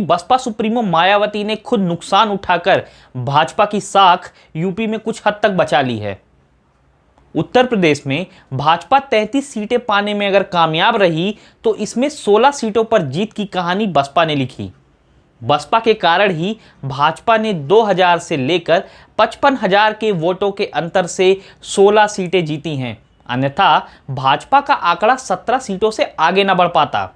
Baspa supremo Mayawati ने खुद नुकसान उठाकर भाजपा की साख यूपी में कुछ हद तक बचा ली है। उत्तर प्रदेश में भाजपा 33 सीटें पाने में अगर कामयाब रही तो इसमें 16 सीटों पर जीत की कहानी बसपा ने लिखी। बसपा के कारण ही भाजपा ने 2000 से लेकर 55,000 के वोटों के अंतर से 16 सीटें जीती हैं, अन्यथा भाजपा का आंकड़ा 17 सीटों से आगे न बढ़ पाता।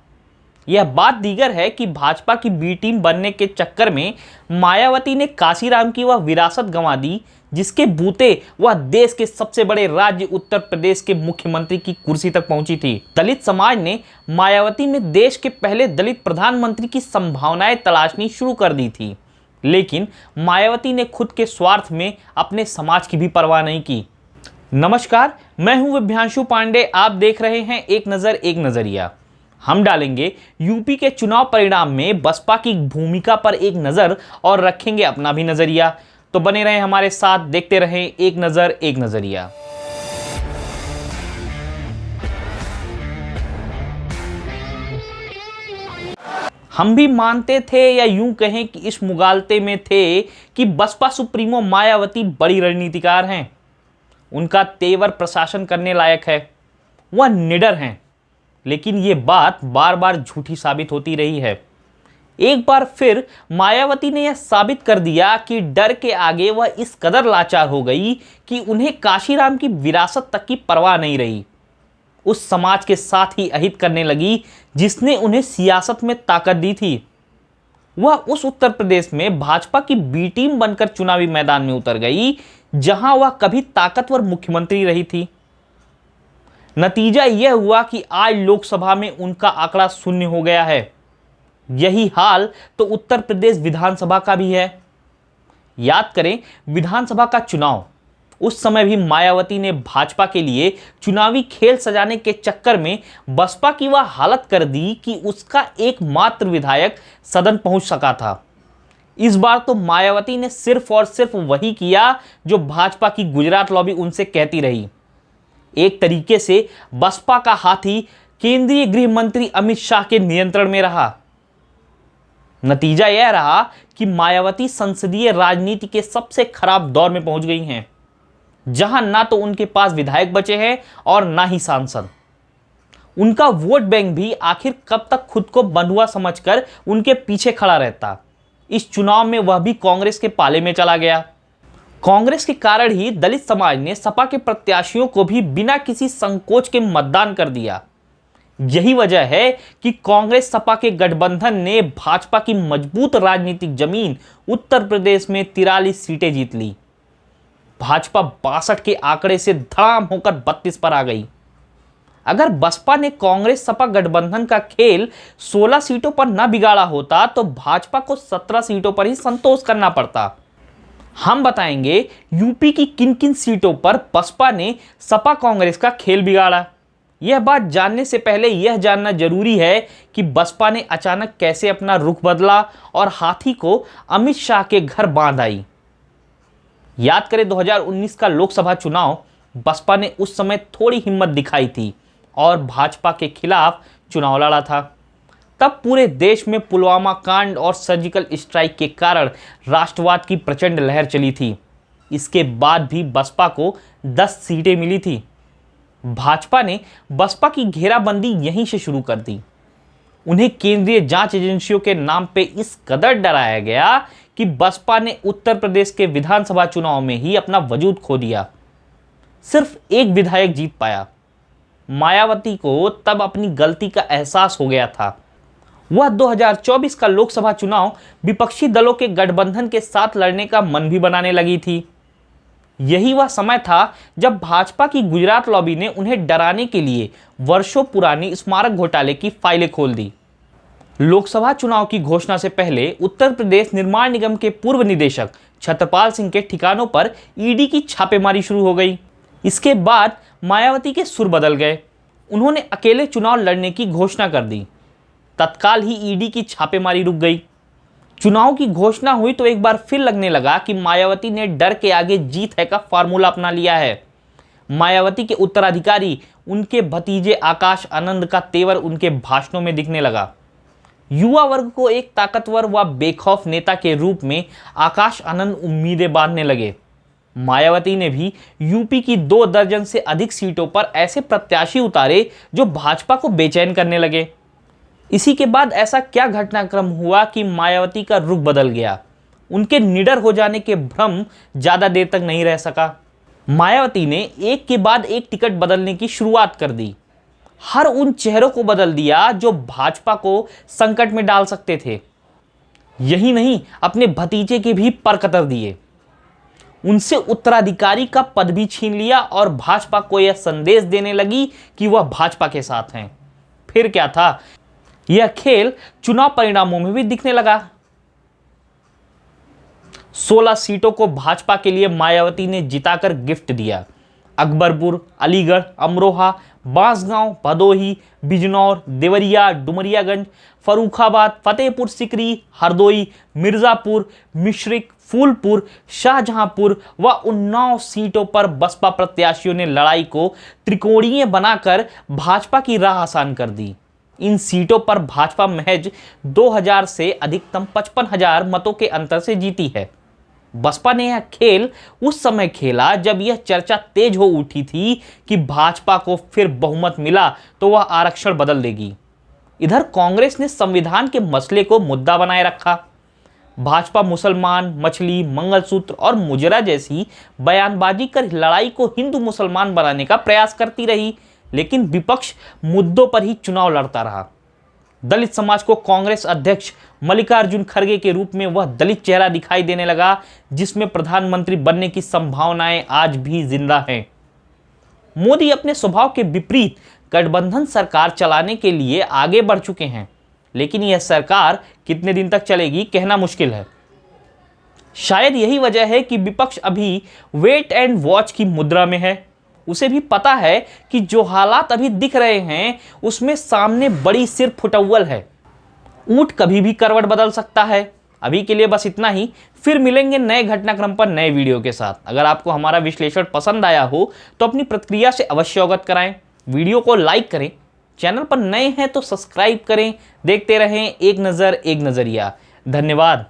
यह बात दीगर है कि भाजपा की बी टीम बनने के चक्कर में मायावती ने काशीराम की वह विरासत गंवा दी जिसके बूते वह देश के सबसे बड़े राज्य उत्तर प्रदेश के मुख्यमंत्री की कुर्सी तक पहुंची थी। दलित समाज ने मायावती में देश के पहले दलित प्रधानमंत्री की संभावनाएं तलाशनी शुरू कर दी थी, लेकिन मायावती ने खुद के स्वार्थ में अपने समाज की भी परवाह नहीं की। नमस्कार, मैं हूं विभ्यांशु पांडे। आप देख रहे हैं एक नज़र एक नज़रिया। हम डालेंगे यूपी के चुनाव परिणाम में बसपा की भूमिका पर एक नज़र और रखेंगे अपना भी नज़रिया। तो बने रहें हमारे साथ, देखते रहें एक नज़र एक नज़रिया। हम भी मानते थे या यूं कहें कि इस मुगालते में थे कि बसपा सुप्रीमो मायावती बड़ी रणनीतिकार हैं। उनका तेवर प्रशासन करने लायक है, वह निडर हैं। लेकिन ये बात बार बार झूठी साबित होती रही है। एक बार फिर मायावती ने यह साबित कर दिया कि डर के आगे वह इस कदर लाचार हो गई कि उन्हें काशीराम की विरासत तक की परवाह नहीं रही। उस समाज के साथ ही अहित करने लगी जिसने उन्हें सियासत में ताकत दी थी। वह उस उत्तर प्रदेश में भाजपा की बी टीम बनकर चुनावी मैदान में उतर गई जहां वह कभी ताकतवर मुख्यमंत्री रही थी। नतीजा यह हुआ कि आज लोकसभा में उनका आंकड़ा शून्य हो गया है। यही हाल तो उत्तर प्रदेश विधानसभा का भी है। याद करें विधानसभा का चुनाव, उस समय भी मायावती ने भाजपा के लिए चुनावी खेल सजाने के चक्कर में बसपा की वह हालत कर दी कि उसका एकमात्र विधायक सदन पहुंच सका था। इस बार तो मायावती ने सिर्फ और सिर्फ वही किया जो भाजपा की गुजरात लॉबी उनसे कहती रही। एक तरीके से बसपा का हाथी केंद्रीय गृह मंत्री अमित शाह के नियंत्रण में रहा। नतीजा यह रहा कि मायावती संसदीय राजनीति के सबसे खराब दौर में पहुंच गई हैं, जहां ना तो उनके पास विधायक बचे हैं और ना ही सांसद। उनका वोट बैंक भी आखिर कब तक खुद को बंधुआ समझकर उनके पीछे खड़ा रहता। इस चुनाव में वह भी कांग्रेस के पाले में चला गया। कांग्रेस के कारण ही दलित समाज ने सपा के प्रत्याशियों को भी बिना किसी संकोच के मतदान कर दिया। यही वजह है कि कांग्रेस सपा के गठबंधन ने भाजपा की मजबूत राजनीतिक जमीन उत्तर प्रदेश में 43 सीटें जीत ली। भाजपा 62 के आंकड़े से धड़ाम होकर 32 पर आ गई। अगर बसपा ने कांग्रेस सपा गठबंधन का खेल 16 सीटों पर न बिगाड़ा होता तो भाजपा को 17 सीटों पर ही संतोष करना पड़ता। हम बताएंगे यूपी की किन किन सीटों पर बसपा ने सपा कांग्रेस का खेल बिगाड़ा। यह बात जानने से पहले यह जानना जरूरी है कि बसपा ने अचानक कैसे अपना रुख बदला और हाथी को अमित शाह के घर बांध आई। याद करें 2019 का लोकसभा चुनाव, बसपा ने उस समय थोड़ी हिम्मत दिखाई थी और भाजपा के खिलाफ चुनाव लड़ा था। तब पूरे देश में पुलवामा कांड और सर्जिकल स्ट्राइक के कारण राष्ट्रवाद की प्रचंड लहर चली थी। इसके बाद भी बसपा को 10 सीटें मिली थी। भाजपा ने बसपा की घेराबंदी यहीं से शुरू कर दी। उन्हें केंद्रीय जांच एजेंसियों के नाम पे इस कदर डराया गया कि बसपा ने उत्तर प्रदेश के विधानसभा चुनाव में ही अपना वजूद खो दिया। सिर्फ एक विधायक जीत पाया। मायावती को तब अपनी गलती का एहसास हो गया था। वह 2024 का लोकसभा चुनाव विपक्षी दलों के गठबंधन के साथ लड़ने का मन भी बनाने लगी थी। यही वह समय था जब भाजपा की गुजरात लॉबी ने उन्हें डराने के लिए वर्षों पुरानी स्मारक घोटाले की फाइलें खोल दी। लोकसभा चुनाव की घोषणा से पहले उत्तर प्रदेश निर्माण निगम के पूर्व निदेशक छत्रपाल सिंह के ठिकानों पर ईडी की छापेमारी शुरू हो गई। इसके बाद मायावती के सुर बदल गए। उन्होंने अकेले चुनाव लड़ने की घोषणा कर दी। तत्काल ही ईडी की छापेमारी रुक गई। चुनाव की घोषणा हुई तो एक बार फिर लगने लगा कि मायावती ने डर के आगे जीत है का फार्मूला अपना लिया है। मायावती के उत्तराधिकारी उनके भतीजे आकाश आनंद का तेवर उनके भाषणों में दिखने लगा। युवा वर्ग को एक ताकतवर व बेखौफ नेता के रूप में आकाश आनंद उम्मीदें बांधने लगे। मायावती ने भी यूपी की 2 दर्जन से अधिक सीटों पर ऐसे प्रत्याशी उतारे जो भाजपा को बेचैन करने लगे। इसी के बाद ऐसा क्या घटनाक्रम हुआ कि मायावती का रुख बदल गया। उनके निडर हो जाने के भ्रम ज्यादा देर तक नहीं रह सका। मायावती ने एक के बाद एक टिकट बदलने की शुरुआत कर दी। हर उन चेहरों को बदल दिया जो भाजपा को संकट में डाल सकते थे। यही नहीं, अपने भतीजे के भी पर कतर दिए। उनसे उत्तराधिकारी का पद भी छीन लिया और भाजपा को यह संदेश देने लगी कि वह भाजपा के साथ हैं। फिर क्या था, यह खेल चुनाव परिणामों में भी दिखने लगा। 16 सीटों को भाजपा के लिए मायावती ने जिताकर गिफ्ट दिया। अकबरपुर, अलीगढ़, अमरोहा, बांसगांव, भदोही, बिजनौर, देवरिया, डुमरियागंज, फर्रुखाबाद, फतेहपुर सीकरी, हरदोई, मिर्जापुर, मिश्रिक, फूलपुर, शाहजहांपुर व उन्नाव सीटों पर बसपा प्रत्याशियों ने लड़ाई को त्रिकोणीय बनाकर भाजपा की राह आसान कर दी। इन सीटों पर भाजपा महज 2000 से अधिकतम 55,000 मतों के अंतर से जीती है। बसपा ने यह खेल उस समय खेला जब यह चर्चा तेज हो उठी थी कि भाजपा को फिर बहुमत मिला तो वह आरक्षण बदल देगी। इधर कांग्रेस ने संविधान के मसले को मुद्दा बनाए रखा। भाजपा मुसलमान, मछली, मंगलसूत्र और मुजरा जैसी बयानबाजी कर लड़ाई को हिंदू मुसलमान बनाने का प्रयास करती रही, लेकिन विपक्ष मुद्दों पर ही चुनाव लड़ता रहा। दलित समाज को कांग्रेस अध्यक्ष मल्लिकार्जुन खड़गे के रूप में वह दलित चेहरा दिखाई देने लगा जिसमें प्रधानमंत्री बनने की संभावनाएं आज भी जिंदा हैं। मोदी अपने स्वभाव के विपरीत गठबंधन सरकार चलाने के लिए आगे बढ़ चुके हैं, लेकिन यह सरकार कितने दिन तक चलेगी कहना मुश्किल है। शायद यही वजह है कि विपक्ष अभी वेट एंड वॉच की मुद्रा में है। उसे भी पता है कि जो हालात अभी दिख रहे हैं उसमें सामने बड़ी सिर फुटअव्वल है। ऊंट कभी भी करवट बदल सकता है। अभी के लिए बस इतना ही, फिर मिलेंगे नए घटनाक्रम पर नए वीडियो के साथ। अगर आपको हमारा विश्लेषण पसंद आया हो तो अपनी प्रतिक्रिया से अवश्य अवगत कराएं। वीडियो को लाइक करें, चैनल पर नए हैं तो सब्सक्राइब करें। देखते रहें एक नज़र एक नज़रिया। धन्यवाद।